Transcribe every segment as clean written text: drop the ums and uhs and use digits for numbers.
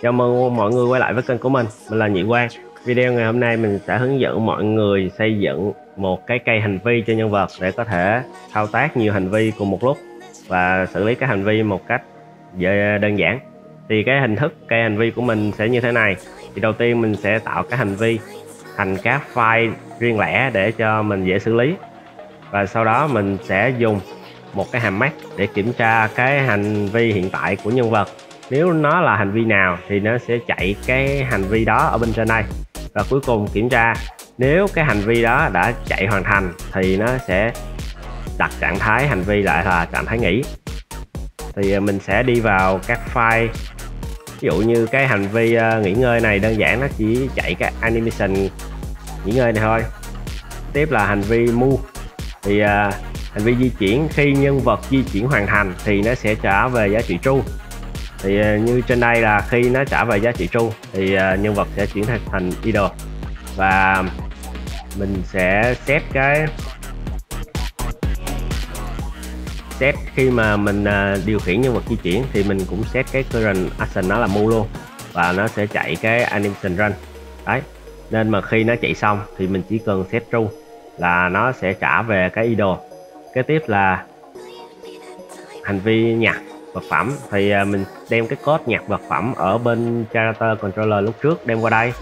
Chào mừng mọi người quay lại với kênh của mình là Nhị Quang. Video ngày hôm nay mình sẽ hướng dẫn mọi người xây dựng một cái cây hành vi cho nhân vật để có thể thao tác nhiều hành vi cùng một lúc và xử lý các hành vi một cách đơn giản. Thì cái hình thức cây hành vi của mình sẽ như thế này. Thì đầu tiên mình sẽ tạo các hành vi thành các file riêng lẻ để cho mình dễ xử lý. Và sau đó mình sẽ dùng một cái hàm max để kiểm tra cái hành vi hiện tại của nhân vật. Nếu nó là hành vi nào thì nó sẽ chạy cái hành vi đó ở bên trên đây. Và cuối cùng kiểm tra nếu cái hành vi đó đã chạy hoàn thành thì nó sẽ đặt trạng thái hành vi lại là trạng thái nghỉ. Thì mình sẽ đi vào các file. Ví dụ như cái hành vi nghỉ ngơi này đơn giản, nó chỉ chạy cái animation nghỉ ngơi này thôi. Tiếp là hành vi move. Thì hành vi di chuyển, khi nhân vật di chuyển hoàn thành thì nó sẽ trả về giá trị true. Thì như trên đây là khi nó trả về giá trị true thì nhân vật sẽ chuyển thành idle. Và mình sẽ set khi mà mình điều khiển nhân vật di chuyển thì mình cũng set cái current action nó là move luôn, và nó sẽ chạy cái animation run đấy. Nên mà khi nó chạy xong thì mình chỉ cần set true là nó sẽ trả về cái idle. Kế tiếp là hành vi nhặt vật phẩm. Thì mình đem cái code nhặt vật phẩm ở bên character controller lúc trước đem qua đây,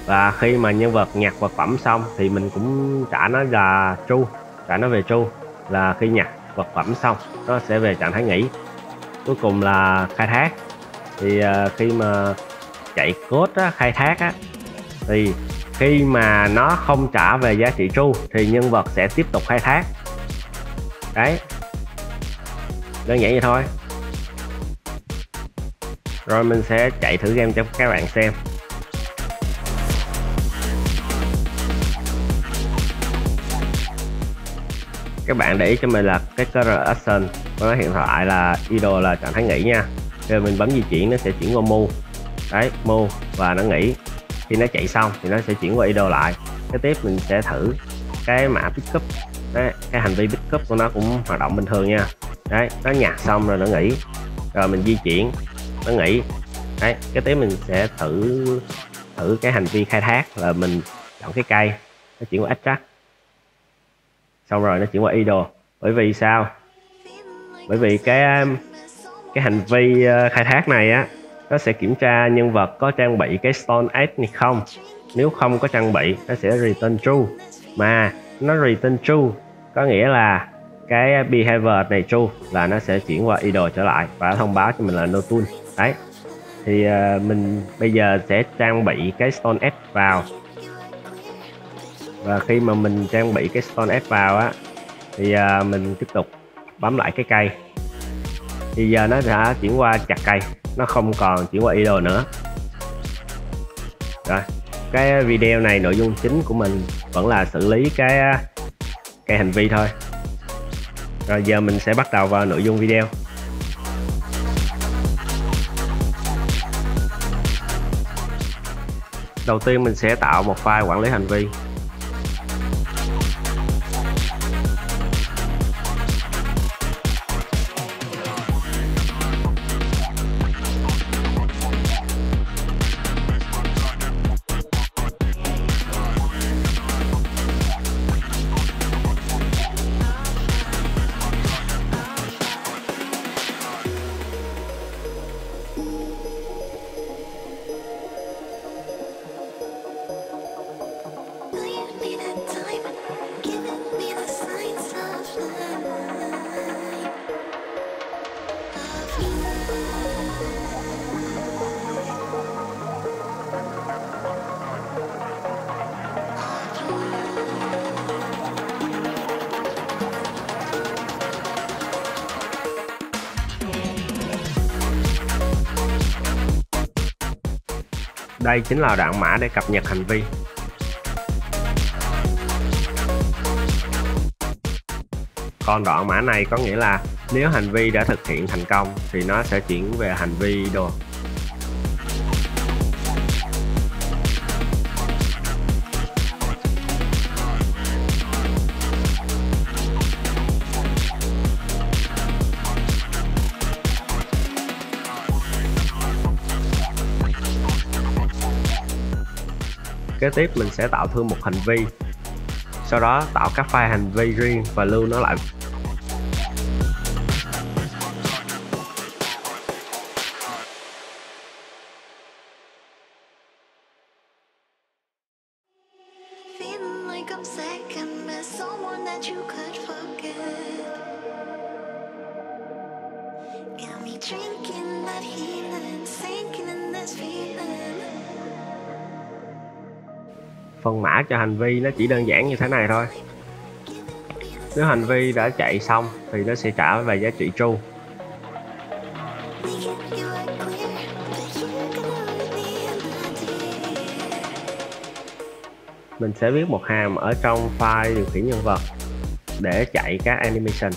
và khi mà nhân vật nhặt vật phẩm xong thì mình cũng trả nó là true, trả nó về true là khi nhặt vật phẩm xong nó sẽ về trạng thái nghỉ. Cuối cùng là khai thác. Thì khi mà chạy code khai thác thì khi mà nó không trả về giá trị true thì nhân vật sẽ tiếp tục khai thác đấy, đơn giản vậy thôi. Rồi mình sẽ chạy thử game cho các bạn xem. Các bạn để ý cho mình là cái current action nó hiện tại là idle là trạng thái nghỉ nha. Rồi mình bấm di chuyển nó sẽ chuyển qua move đấy, move và nó nghỉ. Khi nó chạy xong thì nó sẽ chuyển qua idle lại. Kế tiếp mình sẽ thử cái mã pickup đấy, cái hành vi pickup của nó cũng hoạt động bình thường nha. Đấy, nó nhặt xong rồi nó nghỉ, rồi mình di chuyển nó nghỉ đấy. Kế tiếp mình sẽ thử cái hành vi khai thác là mình chọn cái cây, nó chuyển qua extract, xong rồi nó chuyển qua idle. Bởi vì sao? Bởi vì cái hành vi khai thác này nó sẽ kiểm tra nhân vật có trang bị cái stone axe hay không. Nếu không có trang bị nó sẽ return true, mà nó return true có nghĩa là cái behavior này true là nó sẽ chuyển qua idle trở lại và thông báo cho mình là no tool đấy. Thì mình bây giờ sẽ trang bị cái stone axe vào, và khi mà mình trang bị cái stone axe vào thì mình tiếp tục bấm lại cái cây. Thì giờ nó đã chuyển qua chặt cây, nó không còn chuyển qua idle nữa. Rồi, cái video này nội dung chính của mình vẫn là xử lý cái hành vi thôi. Rồi giờ mình sẽ bắt đầu vào nội dung video. Đầu tiên mình sẽ tạo một file quản lý hành vi. Đây chính là đoạn mã để cập nhật hành vi. Còn đoạn mã này có nghĩa là nếu hành vi đã thực hiện thành công thì nó sẽ chuyển về hành vi idle. Kế tiếp mình sẽ tạo thêm một hành vi, sau đó tạo các file hành vi riêng và lưu nó lại. Feeling like I'm second best, someone that you could forget. Got me drinking that healing, sinking in this feeling. Phần mã cho hành vi nó chỉ đơn giản như thế này thôi. Nếu hành vi đã chạy xong thì nó sẽ trả về giá trị true. Mình sẽ viết một hàm ở trong file điều khiển nhân vật để chạy các animation.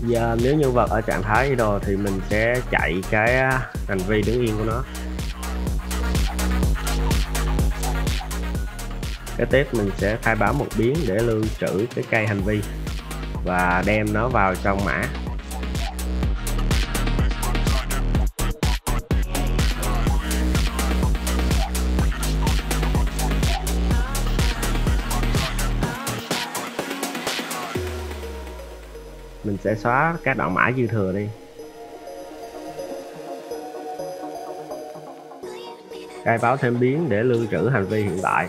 Giờ nếu nhân vật ở trạng thái idle thì mình sẽ chạy cái hành vi đứng yên của nó. Kế tiếp mình sẽ khai báo một biến để lưu trữ cái cây hành vi và đem nó vào trong mã. Mình sẽ xóa các đoạn mã dư thừa đi. Khai báo thêm biến để lưu trữ hành vi hiện tại.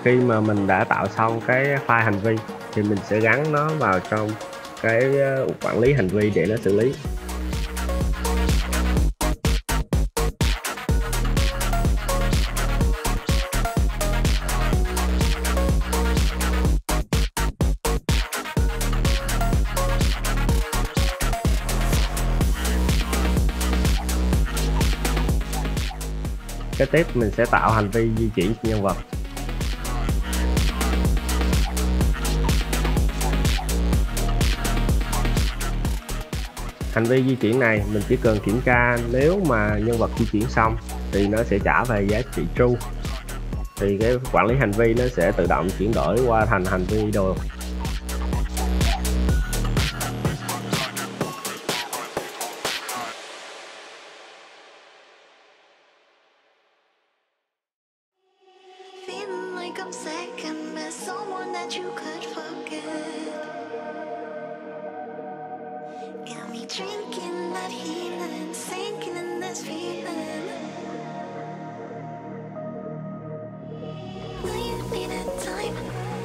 Khi mà mình đã tạo xong cái file hành vi thì mình sẽ gắn nó vào trong cái quản lý hành vi để nó xử lý. Kế tiếp mình sẽ tạo hành vi di chuyển cho nhân vật. Hành vi di chuyển này mình chỉ cần kiểm tra nếu mà nhân vật di chuyển xong thì nó sẽ trả về giá trị true. Thì cái quản lý hành vi nó sẽ tự động chuyển đổi qua thành hành vi idle. Feeling like I'm second best, someone that you could forget. Got me drinking that healing, sinking in this feeling. Will you need a time,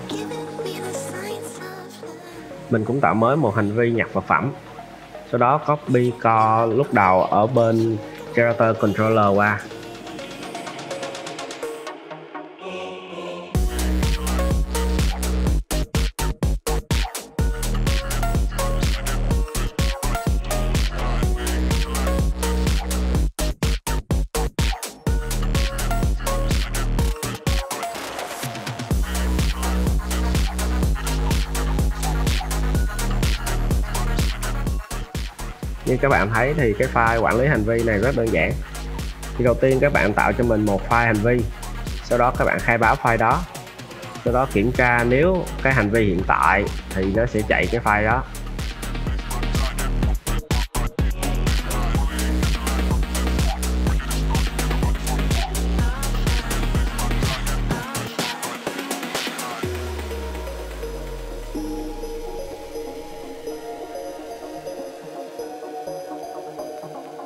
giving me the signs of love. Mình cũng tạo mới một hành vi nhặt vật phẩm. Sau đó copy core lúc đầu ở bên character controller qua. Như các bạn thấy thì cái file quản lý hành vi này rất đơn giản. Thì đầu tiên các bạn tạo cho mình một file hành vi, sau đó các bạn khai báo file đó, sau đó kiểm tra nếu cái hành vi hiện tại thì nó sẽ chạy cái file đó.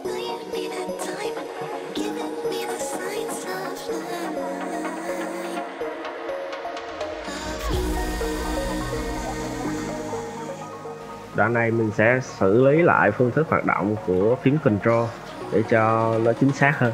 Will you need a time, giving me the signs of love. Đoạn này mình sẽ xử lý lại phương thức hoạt động của phím Control để cho nó chính xác hơn.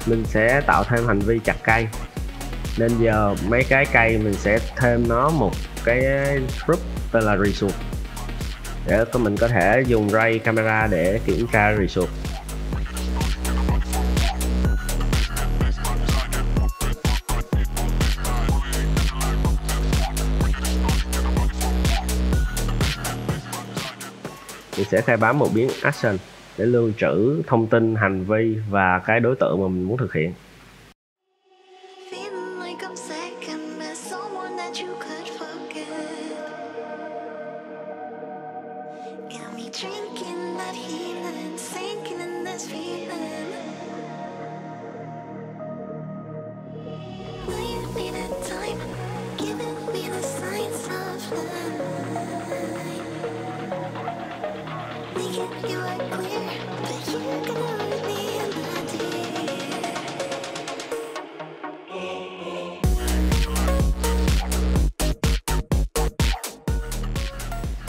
mình sẽ tạo thêm hành vi chặt cây. Nên giờ mấy cái cây mình sẽ thêm nó một cái group tên là Resource để mình có thể dùng ray camera để kiểm tra Resource. Mình sẽ khai báo một biến action để lưu trữ thông tin hành vi và cái đối tượng mà mình muốn thực hiện. Feeling like I'm second best, someone that you could forget. Got me drinking that healing, sinking in this feeling. Will you need a time, giving me the signs of life. Making you are clear, but you're gonna leave me in the deep.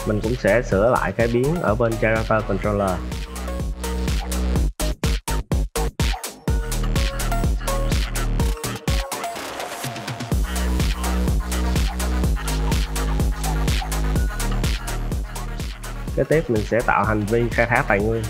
Mình cũng sẽ sửa lại cái biến ở bên character controller. Kế tiếp mình sẽ tạo hành vi khai thác tài nguyên.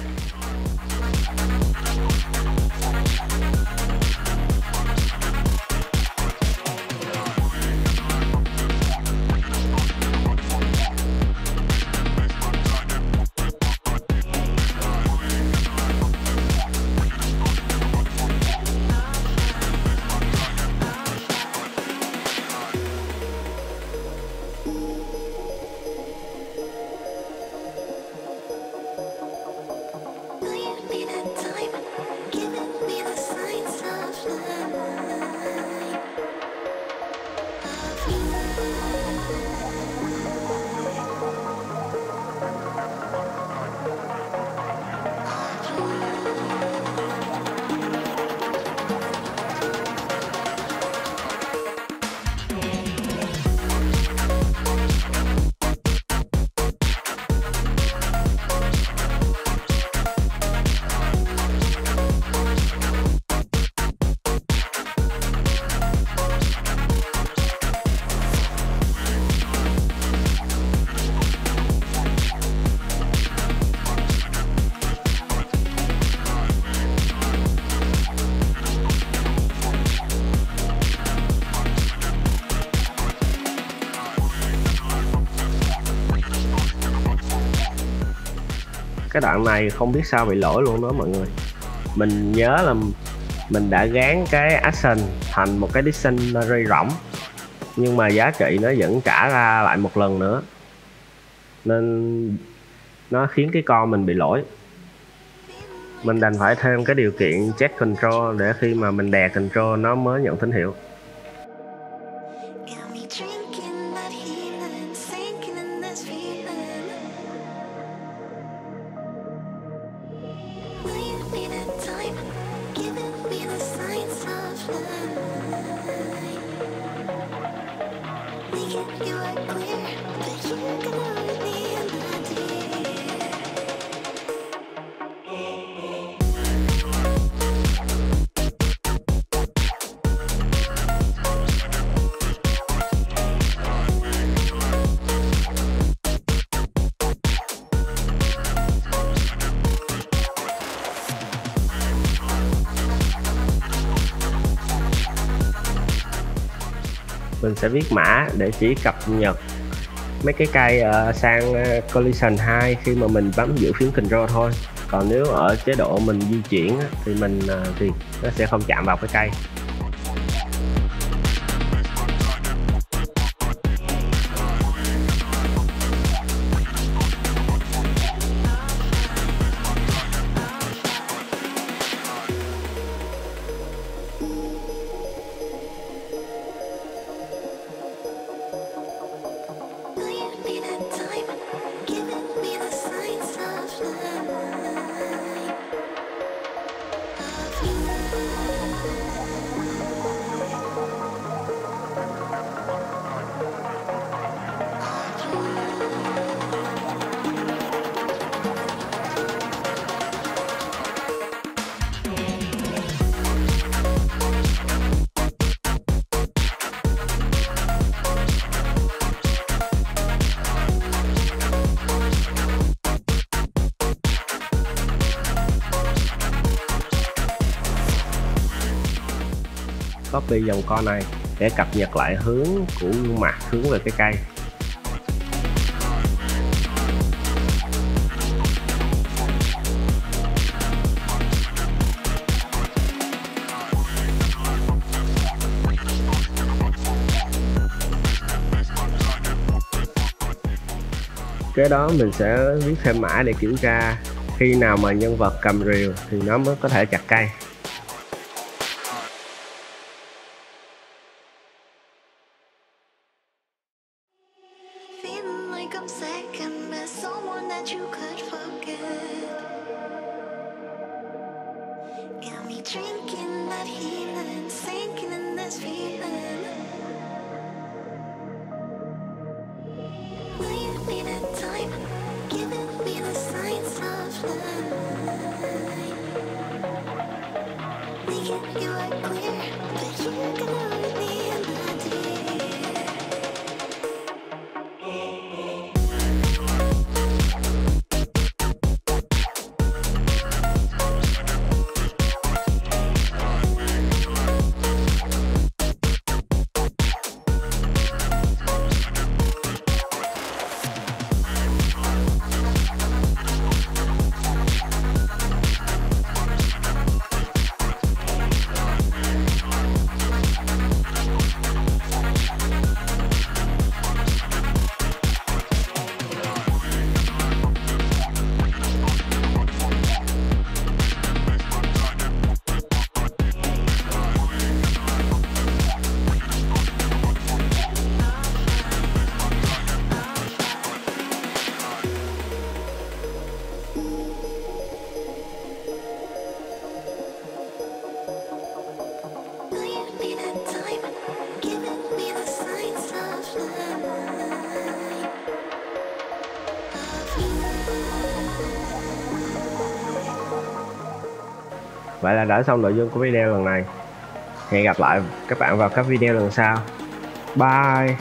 Will you need a time, giving me the signs of life. Cái đoạn này không biết sao bị lỗi luôn đó mọi người. Mình nhớ là mình đã gán cái action thành một cái dictionary rỗng, nhưng mà giá trị nó vẫn trả ra lại một lần nữa, nên nó khiến cái con mình bị lỗi. Mình đành phải thêm cái điều kiện check control để khi mà mình đè control nó mới nhận tín hiệu. Got me drinking that healing, sinking in this feeling. Will you need a time, giving me the signs of life. Making you are clear, but you're gonna leave me in the deep. Mình sẽ viết mã để chỉ cập nhật mấy cái cây sang collision 2 khi mà mình bấm giữ phím control thôi. Còn nếu ở chế độ mình di chuyển thì thì nó sẽ không chạm vào cái cây. Will you need a time, giving me the signs of life. copy dòng con này để cập nhật lại hướng của gương mặt hướng về cái cây. Kế đó mình sẽ viết thêm mã để kiểm tra khi nào mà nhân vật cầm rìu thì nó mới có thể chặt cây. Feeling like I'm second best, someone that you could forget. Got me drinking that healing, sinking in this feeling. Will you need a time, giving me the signs of life? Making you are clear, but you're gonna leave me in the deep. Will you need a time, giving me the signs of life? Vậy là đã xong nội dung của video lần này. Hẹn gặp lại các bạn vào các video lần sau. Bye.